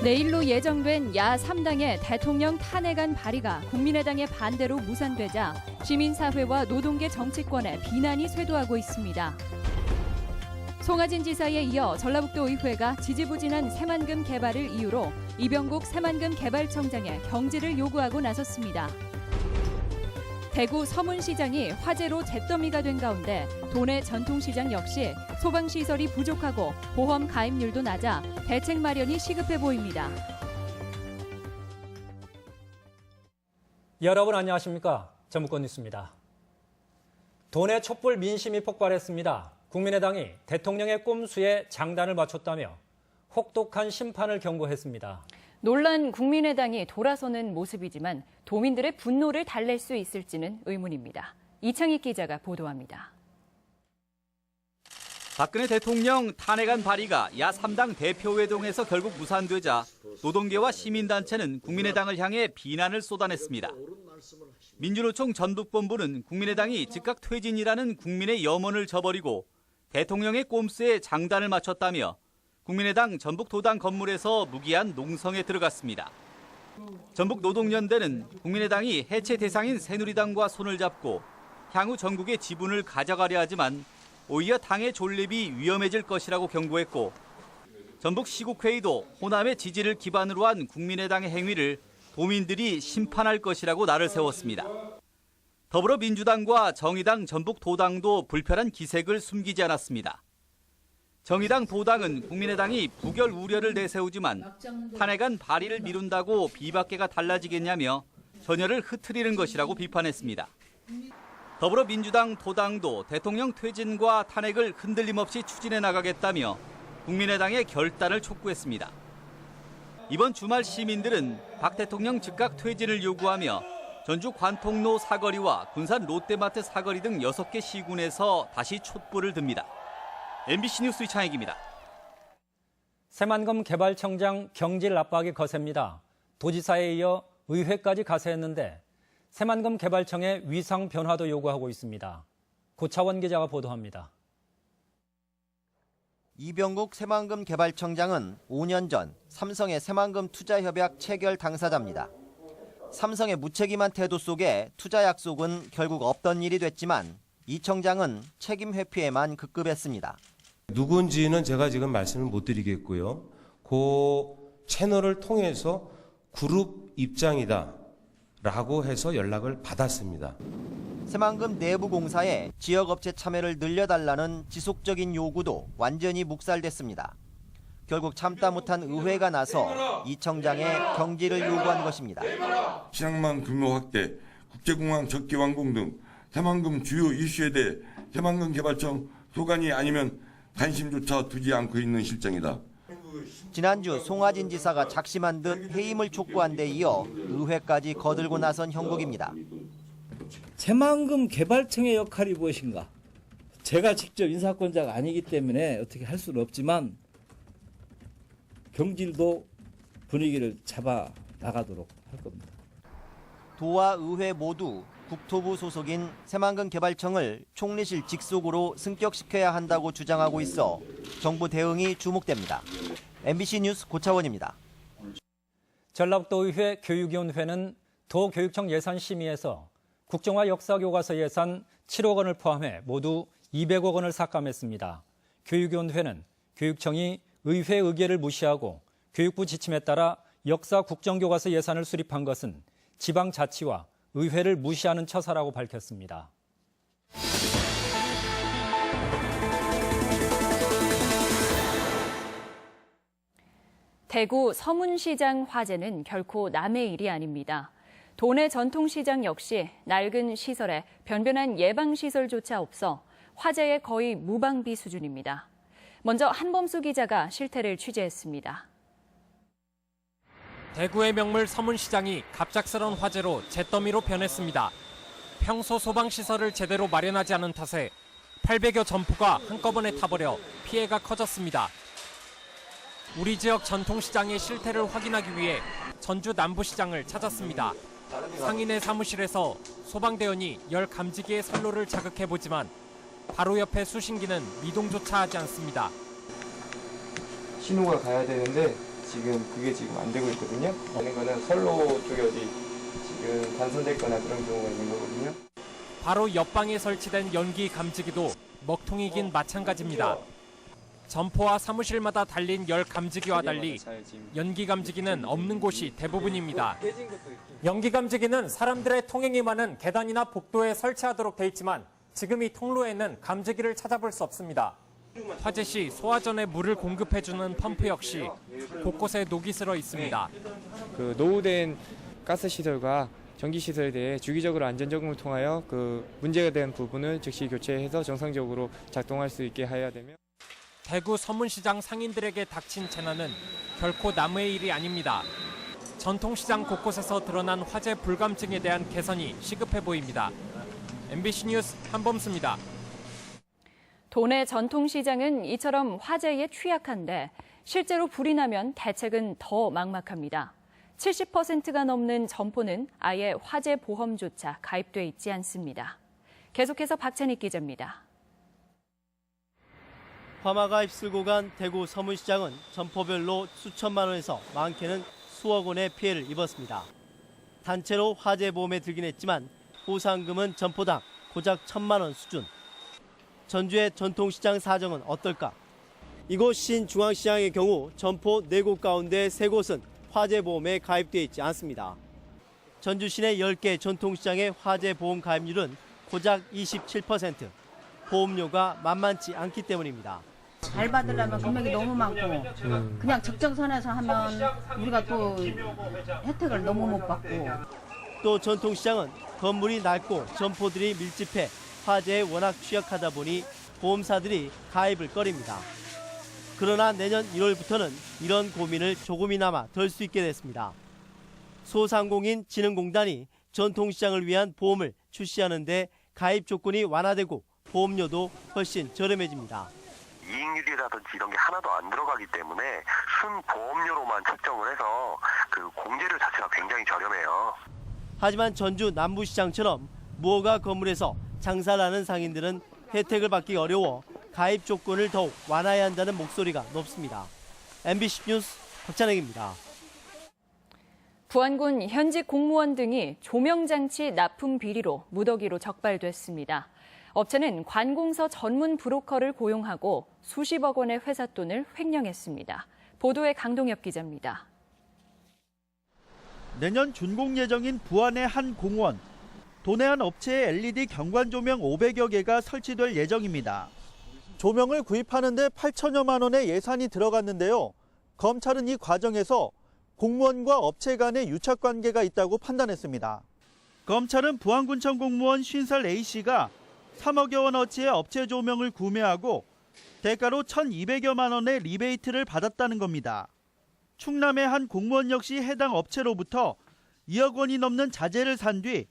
내일로 예정된 야 3당의 대통령 탄핵안 발의가 국민의당의 반대로 무산되자 시민사회와 노동계 정치권에 비난이 쇄도하고 있습니다. 송하진 지사에 이어 전라북도 의회가 지지부진한 새만금 개발을 이유로 이병국 새만금 개발청장의 경질을 요구하고 나섰습니다. 대구 서문시장이 화재로 잿더미가 된 가운데 도내 전통시장 역시 소방시설이 부족하고 보험 가입률도 낮아 대책 마련이 시급해 보입니다. 여러분 안녕하십니까? 전북권 뉴스입니다. 도내 촛불 민심이 폭발했습니다. 국민의당이 대통령의 꼼수에 장단을 맞췄다며 혹독한 심판을 경고했습니다. 놀란 국민의당이 돌아서는 모습이지만 도민들의 분노를 달랠 수 있을지는 의문입니다. 이창익 기자가 보도합니다. 박근혜 대통령 탄핵안 발의가 야 3당 대표회동에서 결국 무산되자 노동계와 시민단체는 국민의당을 향해 비난을 쏟아냈습니다. 민주노총 전북본부는 국민의당이 즉각 퇴진이라는 국민의 염원을 저버리고 대통령의 꼼수에 장단을 맞췄다며 국민의당 전북도당 건물에서 무기한 농성에 들어갔습니다. 전북노동연대는 국민의당이 해체 대상인 새누리당과 손을 잡고 향후 전국의 지분을 가져가려 하지만 오히려 당의 존립이 위험해질 것이라고 경고했고 전북시국회의도 호남의 지지를 기반으로 한 국민의당의 행위를 도민들이 심판할 것이라고 날을 세웠습니다. 더불어민주당과 정의당 전북도당도 불편한 기색을 숨기지 않았습니다. 정의당 도당은 국민의당이 부결 우려를 내세우지만 탄핵안 발의를 미룬다고 비박계가 달라지겠냐며 전열을 흐트리는 것이라고 비판했습니다. 더불어민주당 도당도 대통령 퇴진과 탄핵을 흔들림 없이 추진해 나가겠다며 국민의당의 결단을 촉구했습니다. 이번 주말 시민들은 박 대통령 즉각 퇴진을 요구하며 전주 관통로 사거리와 군산 롯데마트 사거리 등 6개 시군에서 다시 촛불을 듭니다. MBC 뉴스 이창익입니다. 새만금 개발청장 경질 압박이 거셉니다. 도지사에 이어 의회까지 가세했는데 새만금 개발청의 위상 변화도 요구하고 있습니다. 고차원 기자가 보도합니다. 이병국 새만금 개발청장은 5년 전 삼성의 새만금 투자협약 체결 당사자입니다. 삼성의 무책임한 태도 속에 투자 약속은 결국 없던 일이 됐지만 이 청장은 책임 회피에만 급급했습니다. 누군지는 제가 지금 말씀을 못 드리겠고요. 그 채널을 통해서 그룹 입장이다 라고 해서 연락을 받았습니다. 새만금 내부 공사에 지역업체 참여를 늘려달라는 지속적인 요구도 완전히 묵살됐습니다. 결국 참다 못한 의회가 나서 이 청장의 경질을 요구한 것입니다. 시장망 규모 확대, 국제공항 적기 완공 등 새만금 주요 이슈에 대해 새만금 개발청 소관이 아니면 관심조차 두지 않고 있는 실정이다. 지난주 송하진 지사가 작심한 듯 해임을 촉구한 데 이어 의회까지 거들고 나선 형국입니다. 새만금 개발청의 역할이 무엇인가? 제가 직접 인사권자가 아니기 때문에 어떻게 할 수는 없지만 경질도 분위기를 잡아 나가도록 할 겁니다. 도와 의회 모두 국토부 소속인 새만금 개발청을 총리실 직속으로 승격시켜야 한다고 주장하고 있어 정부 대응이 주목됩니다. MBC 뉴스 고차원입니다. 전라북도의회 교육위원회는 도교육청 예산 심의에서 국정화 역사교과서 예산 7억 원을 포함해 모두 200억 원을 삭감했습니다. 교육위원회는 교육청이 의회 의결을 무시하고 교육부 지침에 따라 역사 국정교과서 예산을 수립한 것은 지방자치와 의회를 무시하는 처사라고 밝혔습니다. 대구 서문시장 화재는 결코 남의 일이 아닙니다. 도내 전통시장 역시 낡은 시설에 변변한 예방시설조차 없어 화재의 거의 무방비 수준입니다. 먼저 한범수 기자가 실태를 취재했습니다. 대구의 명물 서문시장이 갑작스러운 화재로 잿더미로 변했습니다. 평소 소방시설을 제대로 마련하지 않은 탓에 800여 점포가 한꺼번에 타버려 피해가 커졌습니다. 우리 지역 전통시장의 실태를 확인하기 위해 전주 남부시장을 찾았습니다. 상인의 사무실에서 소방대원이 열 감지기의 선로를 자극해보지만 바로 옆에 수신기는 미동조차 하지 않습니다. 신호가 가야 되는데 지금 그게 지금 안 되고 있거든요. 되는 거는 선로 쪽에 어디 지금 단선됐거나 그런 경우가 있는 거거든요. 바로 옆방에 설치된 연기 감지기도 먹통이 긴 마찬가지입니다. 점포와 사무실마다 달린 열 감지기와 달리 연기 감지기는 없는 곳이 대부분입니다. 연기 감지기는 사람들의 통행이 많은 계단이나 복도에 설치하도록 돼 있지만 지금 이 통로에는 감지기를 찾아볼 수 없습니다. 화재 시 소화전에 물을 공급해주는 펌프 역시 곳곳에 녹이 슬어 있습니다. 그 노후된 가스 시설과 전기 시설에 대해 주기적으로 안전 점검을 통하여 그 문제가 된 부분을 즉시 교체해서 정상적으로 작동할 수 있게 해야 되며. 대구 서문시장 상인들에게 닥친 재난은 결코 남의 일이 아닙니다. 전통시장 곳곳에서 드러난 화재 불감증에 대한 개선이 시급해 보입니다. MBC 뉴스 한범수입니다. 도내 전통시장은 이처럼 화재에 취약한데 실제로 불이 나면 대책은 더 막막합니다. 70%가 넘는 점포는 아예 화재 보험조차 가입돼 있지 않습니다. 계속해서 박찬익 기자입니다. 화마가 휩쓸고 간 대구 서문시장은 점포별로 수천만 원에서 많게는 수억 원의 피해를 입었습니다. 단체로 화재 보험에 들긴 했지만 보상금은 점포당 고작 1,000만 원 수준. 전주의 전통시장 사정은 어떨까? 이곳 신중앙시장의 경우 점포 4곳 가운데 3곳은 화재 보험에 가입되어 있지 않습니다. 전주 시내 10개 전통시장의 화재 보험 가입률은 고작 27%. 보험료가 만만치 않기 때문입니다. 잘 받으려면 금액이 너무 많고 그냥 적정선에서 하면 우리가 또 혜택을 너무 못 받고. 또 전통시장은 건물이 낡고 점포들이 밀집해 화재에 워낙 취약하다 보니 보험사들이 가입을 꺼립니다. 그러나 내년 1월부터는 이런 고민을 조금이나마 덜 수 있게 됐습니다. 소상공인 진흥공단이 전통시장을 위한 보험을 출시하는데 가입 조건이 완화되고 보험료도 훨씬 저렴해집니다. 이익률이라든지 이런 게 하나도 안 들어가기 때문에 순 보험료로만 책정을 해서 그 공제료 자체가 굉장히 저렴해요. 하지만 전주 남부시장처럼 무허가 건물에서 장사를 하는 상인들은 혜택을 받기 어려워 가입 조건을 더욱 완화해야 한다는 목소리가 높습니다. MBC 뉴스 박찬익입니다. 부안군 현직 공무원 등이 조명장치 납품 비리로 무더기로 적발됐습니다. 업체는 관공서 전문 브로커를 고용하고 수십억 원의 회사 돈을 횡령했습니다. 보도에 강동엽 기자입니다. 내년 준공 예정인 부안의 한 공원. 도내한 업체의 LED 경관 조명 500여 개가 설치될 예정입니다. 조명을 구입하는 데 8천여만 원의 예산이 들어갔는데요. 검찰은 이 과정에서 공무원과 업체 간의 유착 관계가 있다고 판단했습니다. 검찰은 부안군청 공무원 50살 A씨가 3억여 원어치의 업체 조명을 구매하고 대가로 1,200여만 원의 리베이트를 받았다는 겁니다. 충남의 한 공무원 역시 해당 업체로부터 2억 원이 넘는 자재를 산 뒤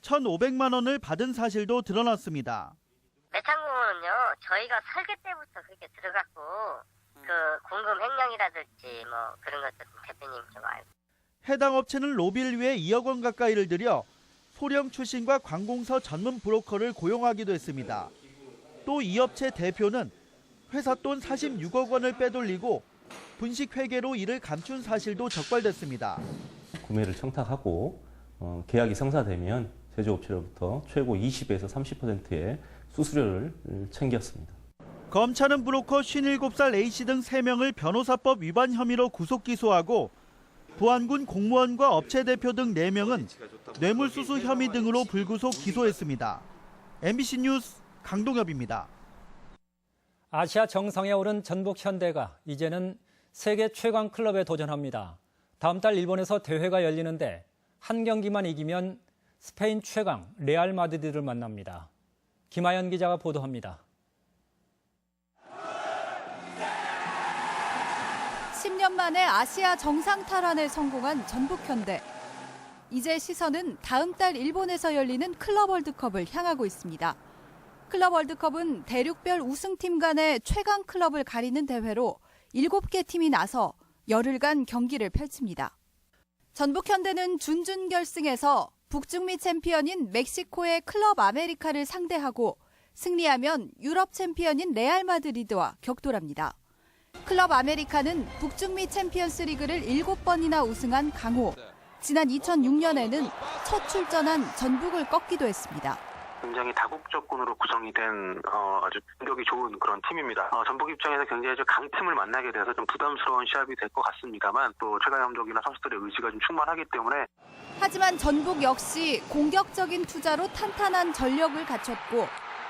1,500만 원을 받은 사실도 드러났습니다. 매창공원은요, 저희가 설계 때부터 그렇게 들어갔고 그 공금 횡령이라든지 뭐 그런 것들 대표님 좀 알고. 해당 업체는 로비를 위해 2억 원 가까이를 들여 소령 출신과 관공서 전문 브로커를 고용하기도 했습니다. 또 이 업체 대표는 회사 돈 46억 원을 빼돌리고 분식 회계로 이를 감춘 사실도 적발됐습니다. 구매를 청탁하고 계약이 성사되면 제조업체로부터 최고 20에서 30%의 수수료를 챙겼습니다. 검찰은 브로커 57살 A씨 등 3명을 변호사법 위반 혐의로 구속 기소하고 부안군 공무원과 업체 대표 등 4명은 뇌물수수 혐의 등으로 불구속 기소했습니다. MBC 뉴스 강동엽입니다. 아시아 정상에 오른 전북 현대가 이제는 세계 최강 클럽에 도전합니다. 다음 달 일본에서 대회가 열리는데 한 경기만 이기면 스페인 최강 레알 마드리드를 만납니다. 김하연 기자가 보도합니다. 10년 만에 아시아 정상 탈환에 성공한 전북 현대. 이제 시선은 다음 달 일본에서 열리는 클럽 월드컵을 향하고 있습니다. 클럽 월드컵은 대륙별 우승팀 간의 최강 클럽을 가리는 대회로 7개 팀이 나서 열흘간 경기를 펼칩니다. 전북 현대는 준결승에서 북중미 챔피언인 멕시코의 클럽 아메리카를 상대하고 승리하면 유럽 챔피언인 레알 마드리드와 격돌합니다. 클럽 아메리카는 북중미 챔피언스 리그를 7번이나 우승한 강호. 지난 2006년에는 첫 출전한 전북을 꺾기도 했습니다. 굉장히 다국적군으로 구성이 된 아주 공격이 좋은 그런 팀입니다. 전북 입장에서 굉장히 강팀을 만나게 돼서 좀 부담스러운 시합이 될 것 같습니다만 또 최강 감독이나 선수들의 의지가 좀 충만하기 때문에. 하지만 전북 역시 공격적인 투자로 탄탄한 전력을 갖췄고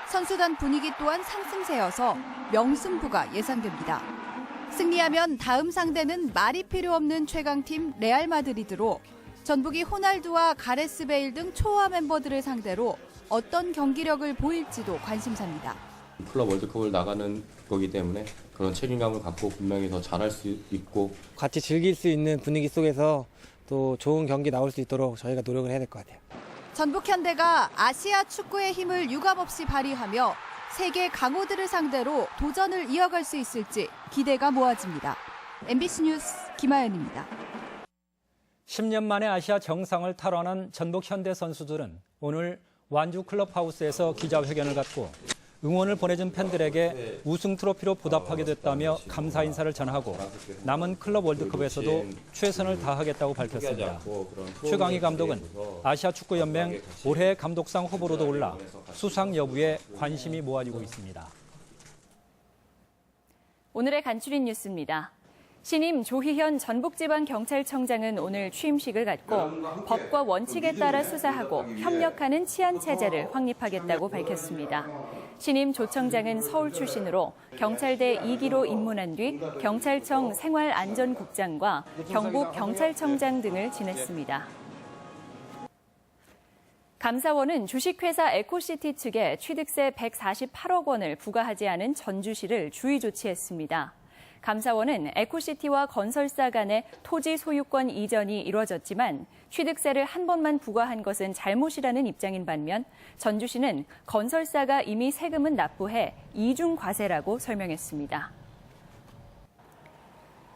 선수단 분위기 또한 상승세여서 명승부가 예상됩니다. 승리하면 다음 상대는 말이 필요 없는 최강팀 레알 마드리드로 전북이 호날두와 가레스 베일 등 초화 멤버들을 상대로 어떤 경기력을 보일지도 관심사입니다. 클럽 월드컵을 나가는 거기 때문에 그런 책임감을 갖고 분명히 더 잘할 수 있고 같이 즐길 수 있는 분위기 속에서 또 좋은 경기 나올 수 있도록 저희가 노력을 해야 될 것 같아요. 전북 현대가 아시아 축구의 힘을 유감없이 발휘하며 세계 강호들을 상대로 도전을 이어갈 수 있을지 기대가 모아집니다. MBC 뉴스 김아연입니다. 10년 만에 아시아 정상을 탈환한 전북 현대 선수들은 오늘 완주 클럽하우스에서 기자회견을 갖고 응원을 보내준 팬들에게 우승 트로피로 보답하게 됐다며 감사 인사를 전하고 남은 클럽 월드컵에서도 최선을 다하겠다고 밝혔습니다. 최강희 감독은 아시아 축구연맹 올해 감독상 후보로도 올라 수상 여부에 관심이 모아지고 있습니다. 오늘의 간추린 뉴스입니다. 신임 조희현 전북지방경찰청장은 오늘 취임식을 갖고 법과 원칙에 따라 수사하고 협력하는 치안체제를 확립하겠다고 밝혔습니다. 신임 조 청장은 서울 출신으로 경찰대 2기로 입문한 뒤 경찰청 생활안전국장과 경북경찰청장 등을 지냈습니다. 감사원은 주식회사 에코시티 측에 취득세 148억 원을 부과하지 않은 전주시를 주의 조치했습니다. 감사원은 에코시티와 건설사 간의 토지 소유권 이전이 이루어졌지만 취득세를 한 번만 부과한 것은 잘못이라는 입장인 반면 전주시는 건설사가 이미 세금은 납부해 이중 과세라고 설명했습니다.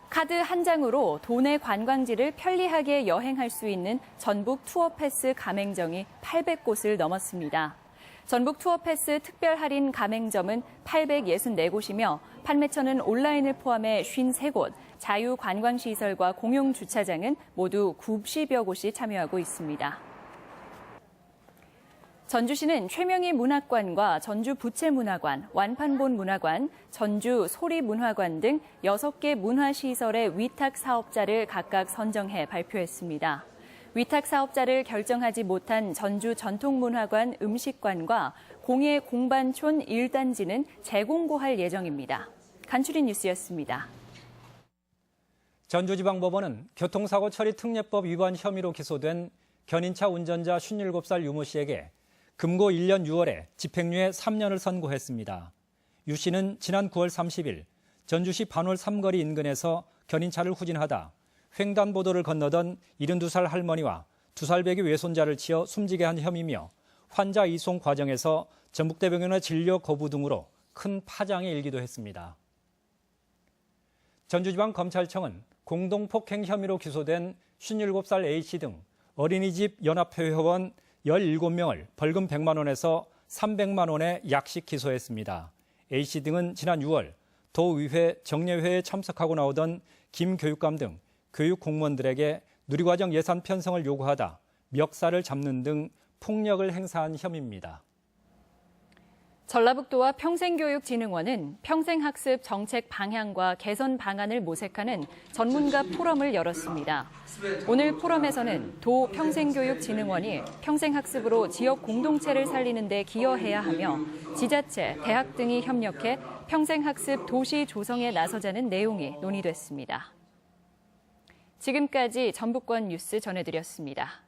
카드 한 장으로 도내 관광지를 편리하게 여행할 수 있는 전북 투어패스 가맹점이 800곳을 넘었습니다. 전북 투어패스 특별 할인 가맹점은 864곳이며 판매처는 온라인을 포함해 53곳, 자유관광시설과 공용주차장은 모두 90여 곳이 참여하고 있습니다. 전주시는 최명희 문학관과 전주 부채문화관, 완판본 문화관, 전주 소리문화관 등 6개 문화시설의 위탁 사업자를 각각 선정해 발표했습니다. 위탁 사업자를 결정하지 못한 전주 전통문화관 음식관과 공예 공반촌 1단지는 재공고할 예정입니다. 간추린 뉴스였습니다. 전주지방법원은 교통사고 처리 특례법 위반 혐의로 기소된 견인차 운전자 57살 유모 씨에게 금고 1년 6월에 집행유예 3년을 선고했습니다. 유 씨는 지난 9월 30일 전주시 반월 삼거리 인근에서 견인차를 후진하다 횡단보도를 건너던 72살 할머니와 2살배기 외손자를 치어 숨지게 한 혐의며 환자 이송 과정에서 전북대병원의 진료 거부 등으로 큰 파장이 일기도 했습니다. 전주지방검찰청은 공동폭행 혐의로 기소된 57살 A씨 등 어린이집 연합회 회원 17명을 벌금 100만 원에서 300만 원의 약식 기소했습니다. A씨 등은 지난 6월 도의회 정례회에 참석하고 나오던 김 교육감 등 교육 공무원들에게 누리과정 예산 편성을 요구하다 멱살을 잡는 등 폭력을 행사한 혐의입니다. 전라북도와 평생교육진흥원은 평생학습 정책 방향과 개선 방안을 모색하는 전문가 포럼을 열었습니다. 오늘 포럼에서는 도 평생교육진흥원이 평생학습으로 지역 공동체를 살리는 데 기여해야 하며 지자체, 대학 등이 협력해 평생학습 도시 조성에 나서자는 내용이 논의됐습니다. 지금까지 전북권 뉴스 전해드렸습니다.